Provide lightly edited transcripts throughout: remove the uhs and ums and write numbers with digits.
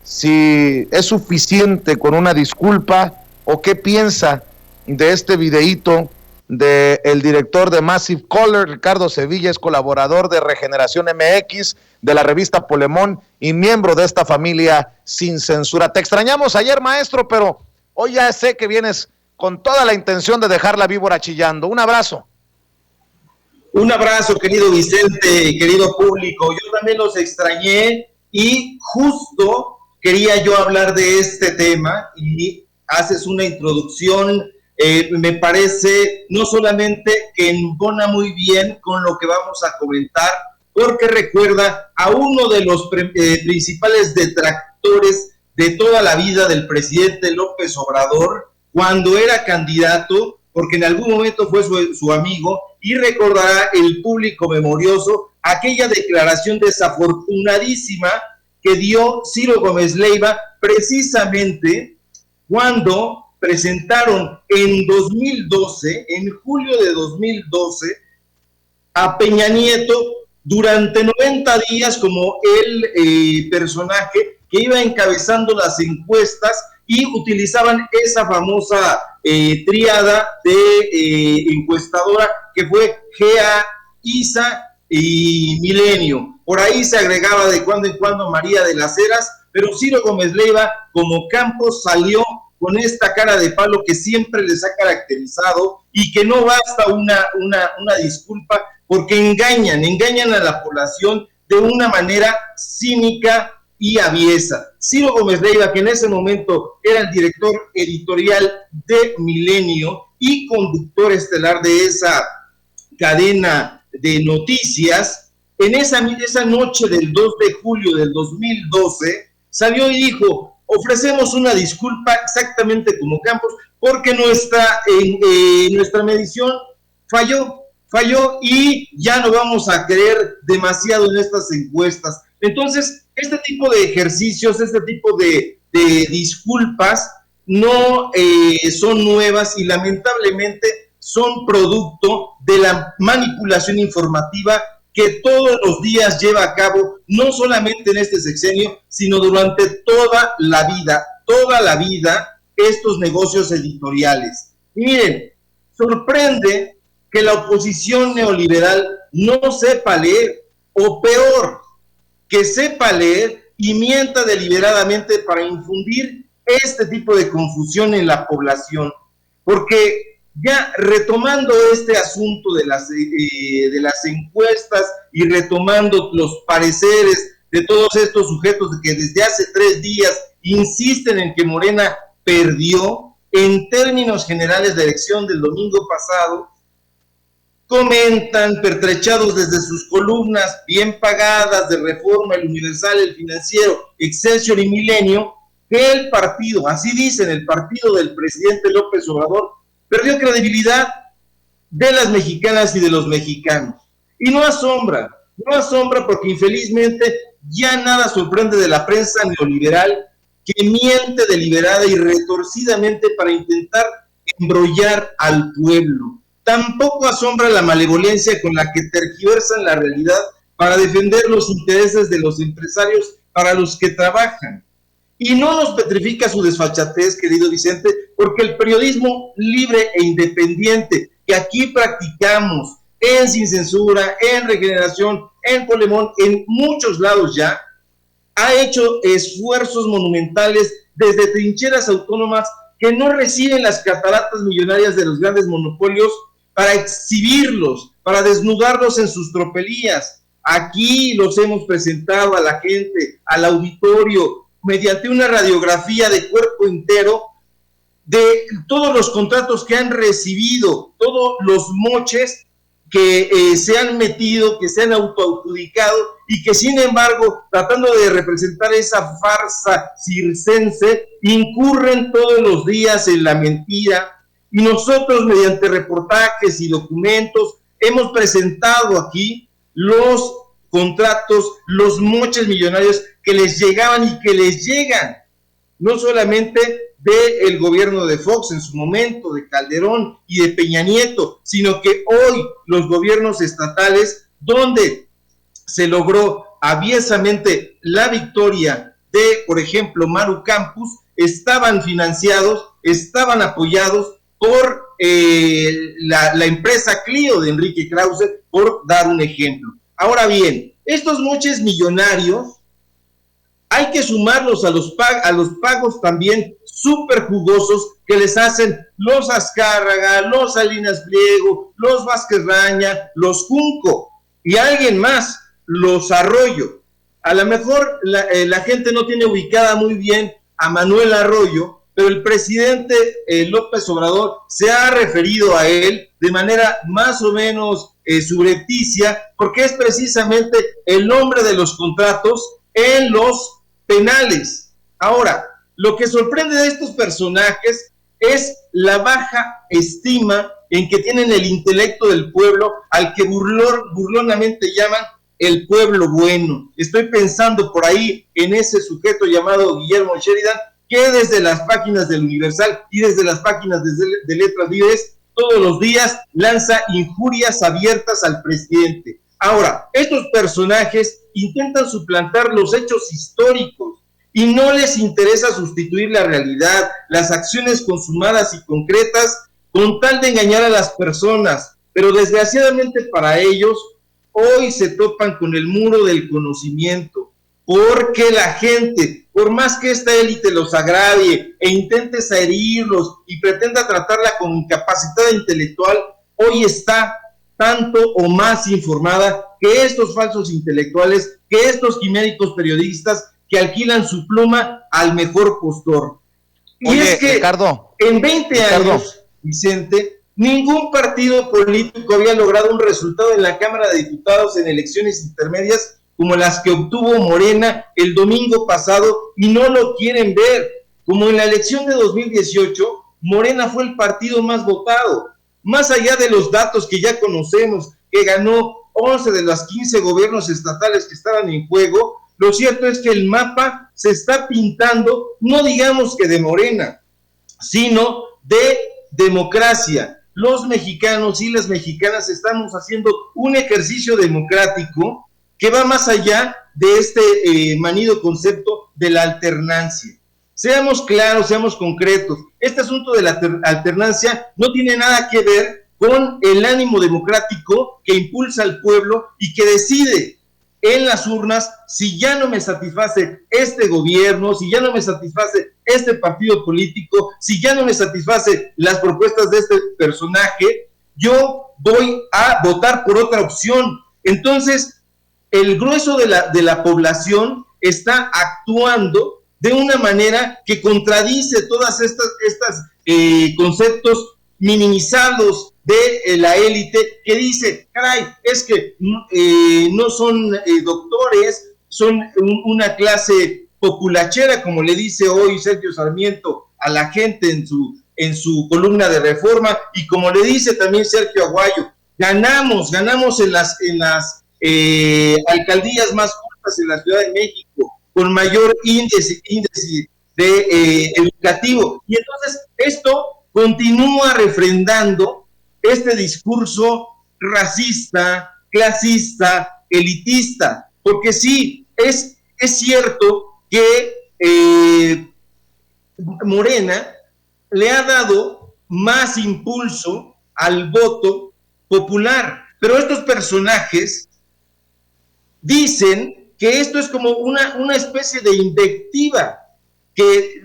si es suficiente con una disculpa o qué piensa de este videíto del director de Massive Caller, Ricardo Sevilla, es colaborador de Regeneración MX, de la revista Polemón y miembro de esta familia Sin Censura. Te extrañamos ayer, maestro, pero hoy ya sé que vienes con toda la intención de dejar la víbora chillando. Un abrazo. Un abrazo, querido Vicente, querido público. Yo también los extrañé y justo quería yo hablar de este tema y haces una introducción, me parece no solamente que embona muy bien con lo que vamos a comentar, porque recuerda a uno de los principales detractores de toda la vida del presidente López Obrador, cuando era candidato, porque en algún momento fue su amigo, y recordará el público memorioso aquella declaración desafortunadísima que dio Ciro Gómez Leiva precisamente cuando presentaron en 2012, en julio de 2012, a Peña Nieto durante 90 días como el personaje que iba encabezando las encuestas y utilizaban esa famosa tríada de encuestadora que fue GEA, ISA y Milenio. Por ahí se agregaba de cuando en cuando María de las Heras, pero Ciro Gómez Leiva como Campos salió con esta cara de palo que siempre les ha caracterizado y que no basta una disculpa porque engañan a la población de una manera cínica y aviesa. Ciro Gómez Leiva, que en ese momento era el director editorial de Milenio y conductor estelar de esa cadena de noticias, en esa noche del 2 de julio del 2012, salió y dijo, ofrecemos una disculpa exactamente como Campos, porque nuestra medición falló y ya no vamos a creer demasiado en estas encuestas. Entonces, este tipo de ejercicios, este tipo de disculpas no son nuevas y lamentablemente son producto de la manipulación informativa que todos los días lleva a cabo, no solamente en este sexenio, sino durante toda la vida, estos negocios editoriales. Y miren, sorprende que la oposición neoliberal no sepa leer, o peor, que sepa leer y mienta deliberadamente para infundir este tipo de confusión en la población. Porque ya retomando este asunto de las encuestas y retomando los pareceres de todos estos sujetos que desde hace 3 días insisten en que Morena perdió, en términos generales la elección del domingo pasado, comentan, pertrechados desde sus columnas bien pagadas de Reforma, El Universal, El Financiero, Excelsior y Milenio, que el partido, así dicen, el partido del presidente López Obrador, perdió credibilidad de las mexicanas y de los mexicanos. Y no asombra porque infelizmente ya nada sorprende de la prensa neoliberal que miente deliberada y retorcidamente para intentar embrollar al pueblo. Tampoco asombra la malevolencia con la que tergiversan la realidad para defender los intereses de los empresarios para los que trabajan. Y no nos petrifica su desfachatez, querido Vicente, porque el periodismo libre e independiente que aquí practicamos en Sin Censura, en Regeneración, en Polemón, en muchos lados ya, ha hecho esfuerzos monumentales desde trincheras autónomas que no reciben las cataratas millonarias de los grandes monopolios para exhibirlos, para desnudarlos en sus tropelías. Aquí los hemos presentado a la gente, al auditorio, mediante una radiografía de cuerpo entero de todos los contratos que han recibido, todos los moches que se han metido, que se han autoadjudicado y que sin embargo, tratando de representar esa farsa circense, incurren todos los días en la mentira. Y nosotros, mediante reportajes y documentos, hemos presentado aquí los contratos, los moches millonarios que les llegaban y que les llegan, no solamente del gobierno de Fox en su momento, de Calderón y de Peña Nieto, sino que hoy los gobiernos estatales, donde se logró aviesamente la victoria de, por ejemplo, Maru Campus, estaban financiados, estaban apoyados por la empresa Clio de Enrique Krause, por dar un ejemplo. Ahora bien, estos moches millonarios hay que sumarlos a los pagos también súper jugosos que les hacen los Azcárraga, los Salinas Pliego, los Vázquez Raña, los Junco y alguien más, los Arroyo. A lo mejor la gente no tiene ubicada muy bien a Manuel Arroyo, pero el presidente López Obrador se ha referido a él de manera más o menos subrepticia, porque es precisamente el nombre de los contratos en los penales. Ahora, lo que sorprende de estos personajes es la baja estima en que tienen el intelecto del pueblo, al que burlonamente llaman el pueblo bueno. Estoy pensando por ahí en ese sujeto llamado Guillermo Sheridan, que desde las páginas del Universal y desde las páginas de Letras Libres todos los días lanza injurias abiertas al presidente. Ahora, estos personajes intentan suplantar los hechos históricos y no les interesa sustituir la realidad, las acciones consumadas y concretas con tal de engañar a las personas, pero desgraciadamente para ellos hoy se topan con el muro del conocimiento, porque la gente, por más que esta élite los agravie e intente herirlos y pretenda tratarla con incapacidad intelectual, hoy está tanto o más informada que estos falsos intelectuales, que estos quiméricos periodistas que alquilan su pluma al mejor postor. Y oye, es que Ricardo, en 20 años, Vicente, ningún partido político había logrado un resultado en la Cámara de Diputados en elecciones intermedias como las que obtuvo Morena el domingo pasado, y no lo quieren ver. Como en la elección de 2018, Morena fue el partido más votado. Más allá de los datos que ya conocemos, que ganó 11 de los 15 gobiernos estatales que estaban en juego, lo cierto es que el mapa se está pintando, no digamos que de Morena, sino de democracia. Los mexicanos y las mexicanas estamos haciendo un ejercicio democrático que va más allá de este manido concepto de la alternancia. Seamos claros, seamos concretos. Este asunto de la alternancia no tiene nada que ver con el ánimo democrático que impulsa al pueblo y que decide en las urnas: si ya no me satisface este gobierno, si ya no me satisface este partido político, si ya no me satisface las propuestas de este personaje, yo voy a votar por otra opción. Entonces, el grueso de la población está actuando de una manera que contradice todas estas conceptos minimizados de la élite, que dice: caray, es que no son doctores, son una clase populachera, como le dice hoy Sergio Sarmiento a la gente en su columna de Reforma, y como le dice también Sergio Aguayo, ganamos en las alcaldías más cortas en la Ciudad de México, con mayor índice de educativo. Y entonces esto continúa refrendando este discurso racista, clasista, elitista, porque sí, es cierto que Morena le ha dado más impulso al voto popular, pero estos personajes dicen que esto es como una especie de invectiva, que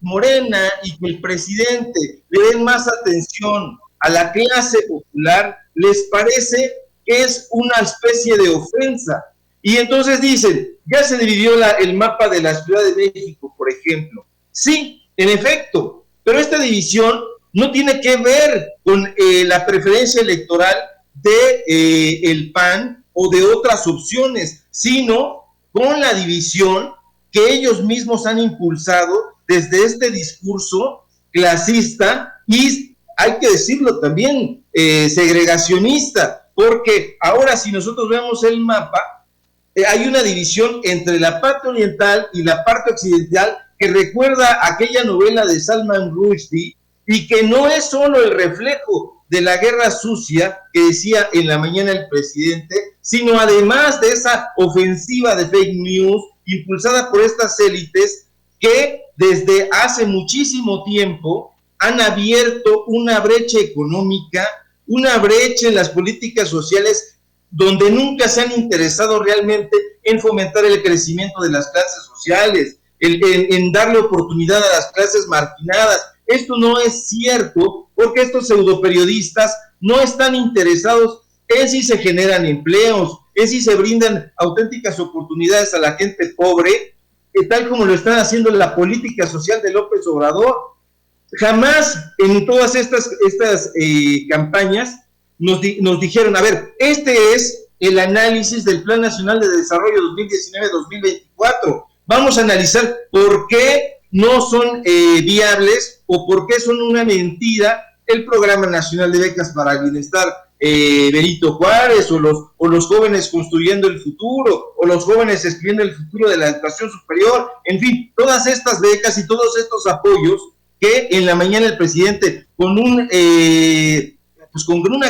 Morena y que el presidente le den más atención a la clase popular, les parece que es una especie de ofensa. Y entonces dicen: ya se dividió el mapa de la Ciudad de México, por ejemplo. Sí, en efecto, pero esta división no tiene que ver con la preferencia electoral de el PAN o de otras opciones, sino con la división que ellos mismos han impulsado desde este discurso clasista y, hay que decirlo también, segregacionista, porque ahora, si nosotros vemos el mapa, hay una división entre la parte oriental y la parte occidental que recuerda aquella novela de Salman Rushdie, y que no es solo el reflejo de la guerra sucia que decía en la mañana el presidente, sino además de esa ofensiva de fake news impulsada por estas élites que desde hace muchísimo tiempo han abierto una brecha económica, una brecha en las políticas sociales, donde nunca se han interesado realmente en fomentar el crecimiento de las clases sociales, en darle oportunidad a las clases marginadas. Esto no es cierto, porque estos pseudoperiodistas no están interesados en si se generan empleos, en si se brindan auténticas oportunidades a la gente pobre, tal como lo están haciendo en la política social de López Obrador. Jamás en todas estas campañas nos dijeron, a ver, este es el análisis del Plan Nacional de Desarrollo 2019-2024. Vamos a analizar por qué no son viables o por qué son una mentira el Programa Nacional de Becas para el Bienestar Benito Juárez, o los jóvenes construyendo el futuro, o los jóvenes escribiendo el futuro de la educación superior. En fin, todas estas becas y todos estos apoyos que en la mañana el presidente con una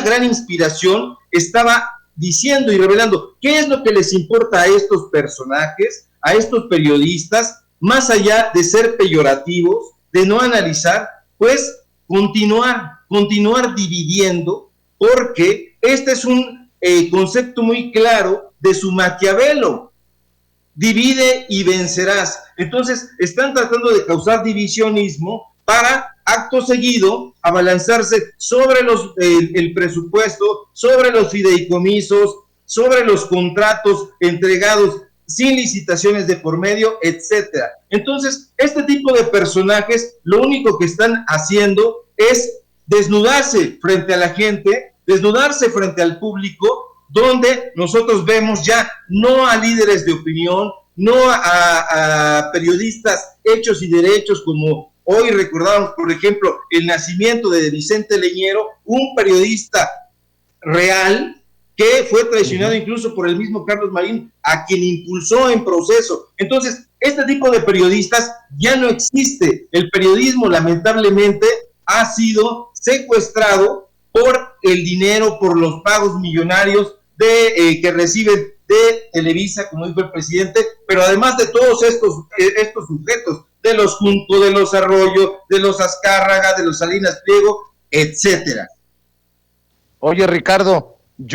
gran inspiración estaba diciendo y revelando qué es lo que les importa a estos personajes, a estos periodistas, más allá de ser peyorativos, de no analizar, pues continuar dividiendo, porque este es un concepto muy claro de su Maquiavelo: divide y vencerás. Entonces están tratando de causar divisionismo para, acto seguido, abalanzarse sobre el presupuesto, sobre los fideicomisos, sobre los contratos entregados sin licitaciones de por medio, etcétera. Entonces, este tipo de personajes lo único que están haciendo es desnudarse frente a la gente, desnudarse frente al público, donde nosotros vemos ya no a líderes de opinión, no a periodistas hechos y derechos, como hoy recordamos, por ejemplo, el nacimiento de Vicente Leñero, un periodista real que fue traicionado incluso por el mismo Carlos Marín, a quien impulsó en proceso. Entonces, este tipo de periodistas ya no existe. El periodismo, lamentablemente, ha sido secuestrado por el dinero, por los pagos millonarios que reciben de Televisa, como dijo el presidente, pero además de todos estos sujetos, de los Junco, de los Arroyo, de los Azcárraga, de los Salinas Pliego, etcétera. Oye, Ricardo,